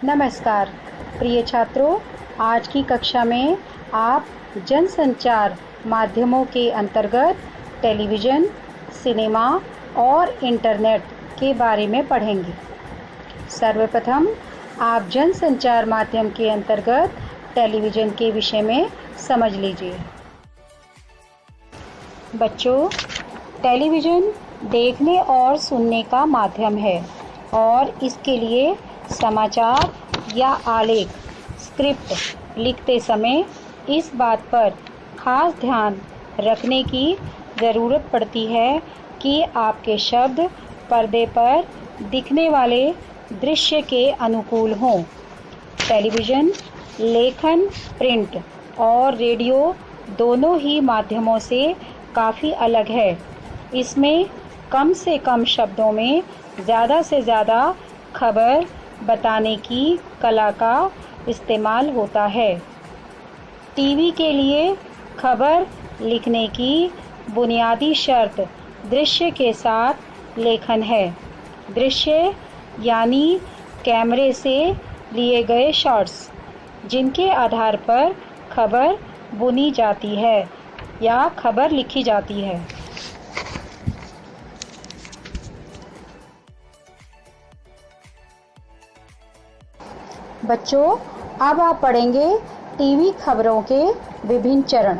नमस्कार प्रिय छात्रों, आज की कक्षा में आप जनसंचार माध्यमों के अंतर्गत टेलीविज़न, सिनेमा और इंटरनेट के बारे में पढ़ेंगे। सर्वप्रथम आप जनसंचार माध्यम के अंतर्गत टेलीविज़न के विषय में समझ लीजिए। बच्चों, टेलीविज़न देखने और सुनने का माध्यम है और इसके लिए समाचार या आलेख स्क्रिप्ट लिखते समय इस बात पर खास ध्यान रखने की ज़रूरत पड़ती है कि आपके शब्द पर्दे पर दिखने वाले दृश्य के अनुकूल हों। टेलीविज़न लेखन, प्रिंट और रेडियो दोनों ही माध्यमों से काफ़ी अलग है। इसमें कम से कम शब्दों में ज़्यादा से ज़्यादा खबर बताने की कला का इस्तेमाल होता है। टीवी के लिए खबर लिखने की बुनियादी शर्त दृश्य के साथ लेखन है। दृश्य यानी कैमरे से लिए गए शॉट्स, जिनके आधार पर खबर बुनी जाती है या खबर लिखी जाती है। बच्चों, अब आप पढ़ेंगे टीवी खबरों के विभिन्न चरण।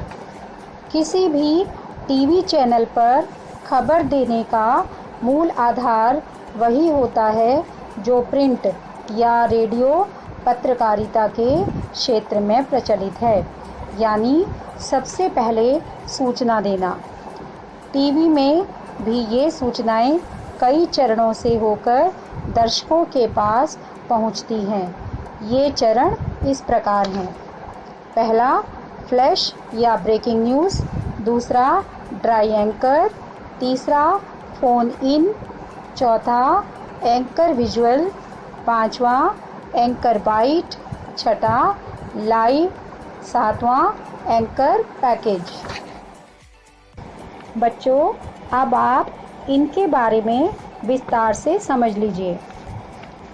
किसी भी टीवी चैनल पर खबर देने का मूल आधार वही होता है जो प्रिंट या रेडियो पत्रकारिता के क्षेत्र में प्रचलित है, यानी सबसे पहले सूचना देना। टीवी में भी ये सूचनाएं कई चरणों से होकर दर्शकों के पास पहुंचती हैं। ये चरण इस प्रकार हैं: पहला, फ्लैश या ब्रेकिंग न्यूज़। दूसरा, ड्राई एंकर। तीसरा, फ़ोन इन। चौथा, एंकर विजुअल। पांचवा, एंकर बाइट। छठा, लाइव। सातवां, एंकर पैकेज। बच्चों, अब आप इनके बारे में विस्तार से समझ लीजिए।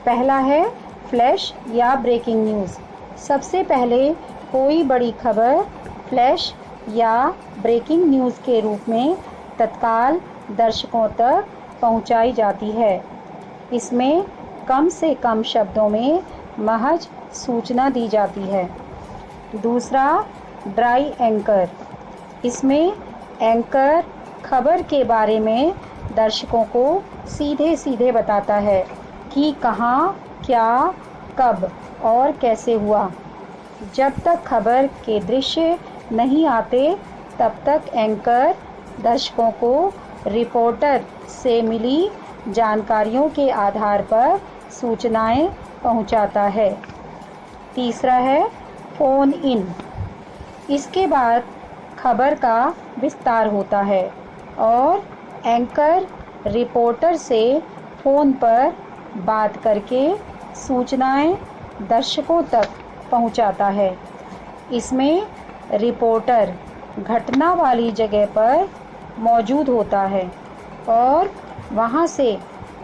पहला है फ्लैश या ब्रेकिंग न्यूज़। सबसे पहले कोई बड़ी खबर फ्लैश या ब्रेकिंग न्यूज़ के रूप में तत्काल दर्शकों तक पहुंचाई जाती है। इसमें कम से कम शब्दों में महज सूचना दी जाती है। दूसरा, ड्राई एंकर। इसमें एंकर खबर के बारे में दर्शकों को सीधे सीधे बताता है कि कहाँ, क्या, कब और कैसे हुआ। जब तक खबर के दृश्य नहीं आते तब तक एंकर दर्शकों को रिपोर्टर से मिली जानकारियों के आधार पर सूचनाएं पहुंचाता है। तीसरा है फ़ोन इन। इसके बाद खबर का विस्तार होता है और एंकर रिपोर्टर से फ़ोन पर बात करके सूचनाएं दर्शकों तक पहुंचाता है। इसमें रिपोर्टर घटना वाली जगह पर मौजूद होता है और वहां से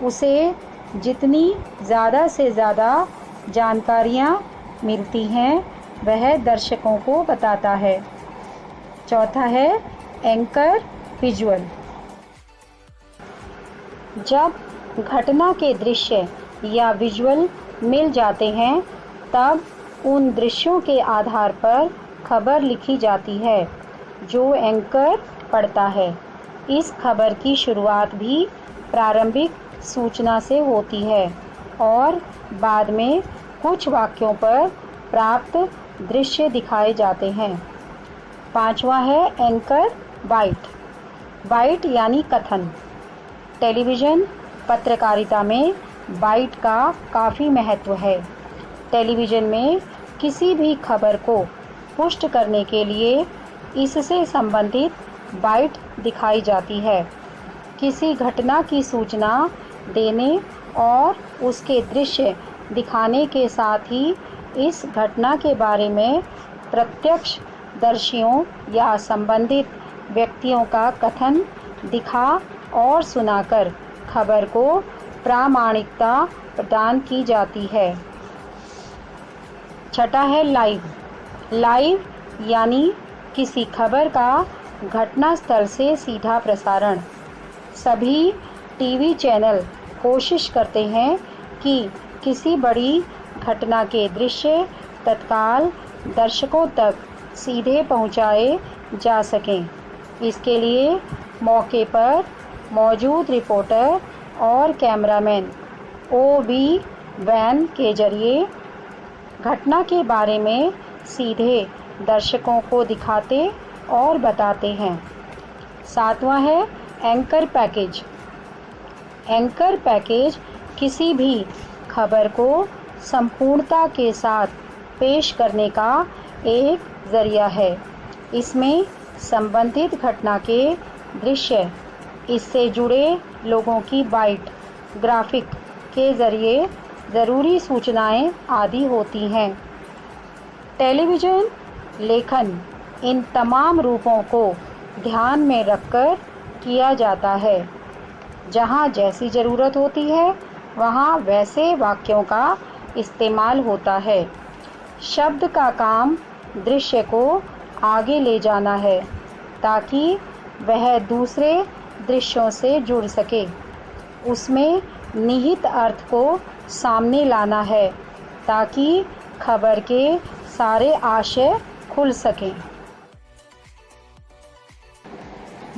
उसे जितनी ज़्यादा से ज़्यादा जानकारियां मिलती हैं वह दर्शकों को बताता है। चौथा है एंकर विजुअल। जब घटना के दृश्य या विजुअल मिल जाते हैं तब उन दृश्यों के आधार पर खबर लिखी जाती है जो एंकर पढ़ता है। इस खबर की शुरुआत भी प्रारंभिक सूचना से होती है और बाद में कुछ वाक्यों पर प्राप्त दृश्य दिखाए जाते हैं। पांचवा है एंकर बाइट। बाइट यानी कथन। टेलीविज़न पत्रकारिता में बाइट का काफ़ी महत्व है। टेलीविज़न में किसी भी खबर को पुष्ट करने के लिए इससे संबंधित बाइट दिखाई जाती है। किसी घटना की सूचना देने और उसके दृश्य दिखाने के साथ ही इस घटना के बारे में प्रत्यक्षदर्शियों या संबंधित व्यक्तियों का कथन दिखा और सुनाकर खबर को प्रामाणिकता प्रदान की जाती है। छठा है लाइव। लाइव यानी किसी खबर का घटनास्थल से सीधा प्रसारण। सभी टीवी चैनल कोशिश करते हैं कि किसी बड़ी घटना के दृश्य तत्काल दर्शकों तक सीधे पहुंचाए जा सकें। इसके लिए मौके पर मौजूद रिपोर्टर और कैमरामैन ओबी वैन के जरिए घटना के बारे में सीधे दर्शकों को दिखाते और बताते हैं। सातवां है एंकर पैकेज। एंकर पैकेज किसी भी खबर को संपूर्णता के साथ पेश करने का एक ज़रिया है। इसमें संबंधित घटना के दृश्य, इससे जुड़े लोगों की बाइट, ग्राफिक के ज़रिए ज़रूरी सूचनाएं आदि होती हैं। टेलीविज़न लेखन इन तमाम रूपों को ध्यान में रखकर किया जाता है। जहां जैसी ज़रूरत होती है वहां वैसे वाक्यों का इस्तेमाल होता है। शब्द का काम दृश्य को आगे ले जाना है ताकि वह दूसरे दृश्यों से जुड़ सके। उसमें निहित अर्थ को सामने लाना है ताकि खबर के सारे आशय खुल सकें।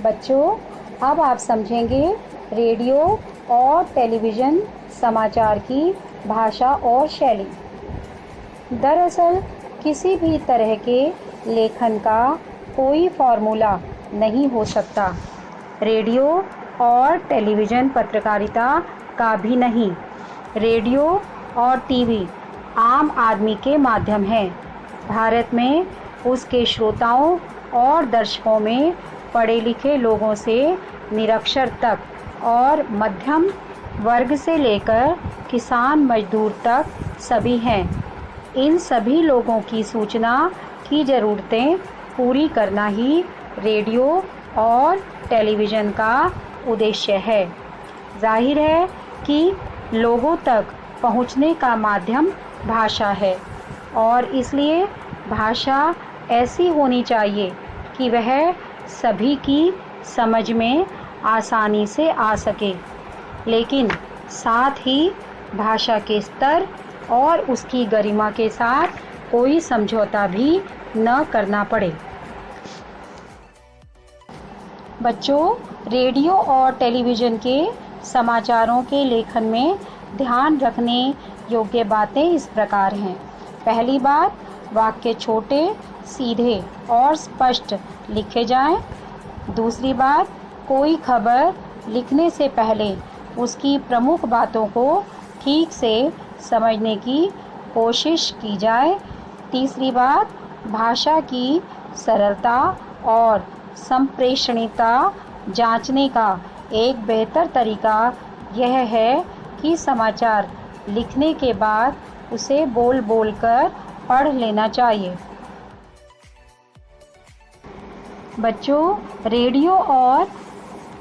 बच्चों, अब आप समझेंगे रेडियो और टेलीविज़न समाचार की भाषा और शैली। दरअसल किसी भी तरह के लेखन का कोई फॉर्मूला नहीं हो सकता। रेडियो और टेलीविज़न पत्रकारिता का भी नहीं। रेडियो और टीवी आम आदमी के माध्यम हैं। भारत में उसके श्रोताओं और दर्शकों में पढ़े लिखे लोगों से निरक्षर तक और मध्यम वर्ग से लेकर किसान मजदूर तक सभी हैं। इन सभी लोगों की सूचना की ज़रूरतें पूरी करना ही रेडियो और टेलीविज़न का उद्देश्य है। जाहिर है कि लोगों तक पहुंचने का माध्यम भाषा है और इसलिए भाषा ऐसी होनी चाहिए कि वह सभी की समझ में आसानी से आ सके, लेकिन साथ ही भाषा के स्तर और उसकी गरिमा के साथ कोई समझौता भी न करना पड़े। बच्चों, रेडियो और टेलीविज़न के समाचारों के लेखन में ध्यान रखने योग्य बातें इस प्रकार हैं। पहली बात, वाक्य छोटे, सीधे और स्पष्ट लिखे जाएं। दूसरी बात, कोई खबर लिखने से पहले उसकी प्रमुख बातों को ठीक से समझने की कोशिश की जाए। तीसरी बात, भाषा की सरलता और संप्रेषणीयता जांचने का एक बेहतर तरीका यह है कि समाचार लिखने के बाद उसे बोल बोल कर पढ़ लेना चाहिए। बच्चों, रेडियो और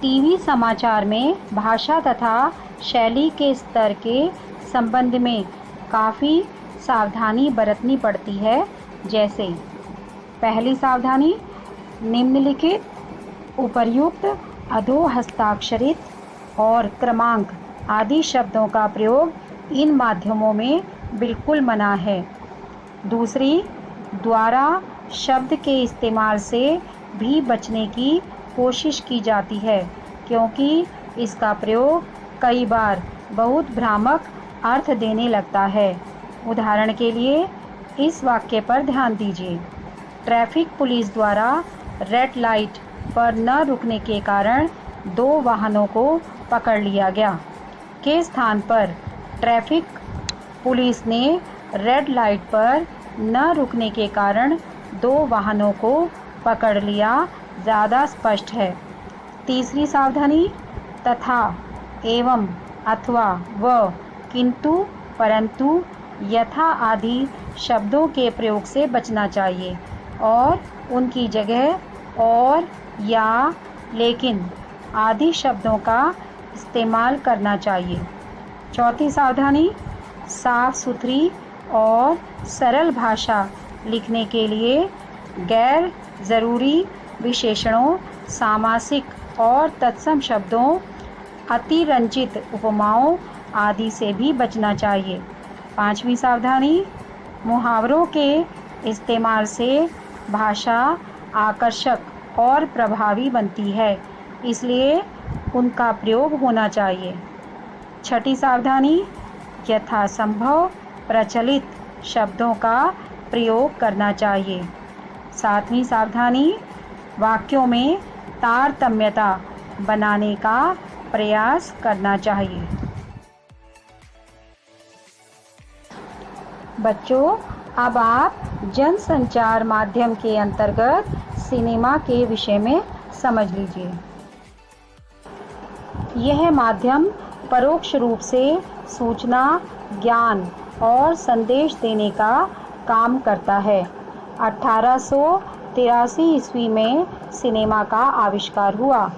टीवी समाचार में भाषा तथा शैली के स्तर के संबंध में काफ़ी सावधानी बरतनी पड़ती है। जैसे पहली सावधानी, निम्नलिखित, उपर्युक्त, अधो हस्ताक्षरित और क्रमांक आदि शब्दों का प्रयोग इन माध्यमों में बिल्कुल मना है। दूसरी, द्वारा शब्द के इस्तेमाल से भी बचने की कोशिश की जाती है क्योंकि इसका प्रयोग कई बार बहुत भ्रामक अर्थ देने लगता है। उदाहरण के लिए इस वाक्य पर ध्यान दीजिए। ट्रैफिक पुलिस द्वारा रेड लाइट पर न रुकने के कारण 2 वाहनों को पकड़ लिया गया के स्थान पर ट्रैफिक पुलिस ने रेड लाइट पर न रुकने के कारण 2 वाहनों को पकड़ लिया ज़्यादा स्पष्ट है। तीसरी सावधानी, तथा, एवं, अथवा, व, किंतु, परंतु, यथा आदि शब्दों के प्रयोग से बचना चाहिए और उनकी जगह और, या, लेकिन आदि शब्दों का इस्तेमाल करना चाहिए। चौथी सावधानी, साफ सुथरी और सरल भाषा लिखने के लिए गैर ज़रूरी विशेषणों, सामासिक और तत्सम शब्दों, अतिरंजित उपमाओं आदि से भी बचना चाहिए। 5वीं सावधानी, मुहावरों के इस्तेमाल से भाषा आकर्षक और प्रभावी बनती है, इसलिए उनका प्रयोग होना चाहिए। 6ठी सावधानी, यथासंभव प्रचलित शब्दों का प्रयोग करना चाहिए। 7वीं सावधानी, वाक्यों में तारतम्यता बनाने का प्रयास करना चाहिए। बच्चों, अब आप जनसंचार माध्यम के अंतर्गत सिनेमा के विषय में समझ लीजिए। यह माध्यम परोक्ष रूप से सूचना, ज्ञान और संदेश देने का काम करता है। 1883 ईस्वी में सिनेमा का आविष्कार हुआ।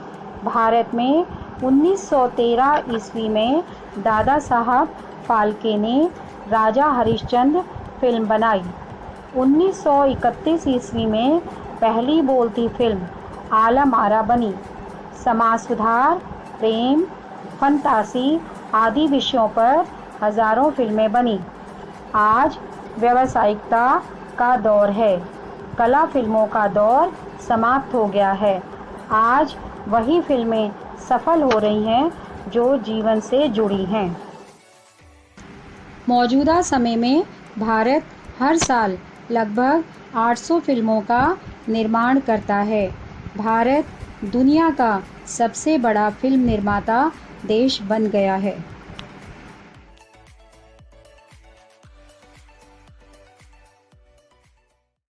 भारत में 1913 ईस्वी में दादा साहब फाल्के ने राजा हरिश्चंद्र फिल्म बनाई। 1931 ईस्वी में पहली बोलती फिल्म आलम आरा बनी। समाज सुधार, प्रेम, फंतासी आदि विषयों पर हजारों फिल्में बनी। आज व्यावसायिकता का दौर है। कला फिल्मों का दौर समाप्त हो गया है। आज वही फिल्में सफल हो रही हैं जो जीवन से जुड़ी हैं। मौजूदा समय में भारत हर साल लगभग 800 फिल्मों का निर्माण करता है। भारत दुनिया का सबसे बड़ा फिल्म निर्माता देश बन गया है।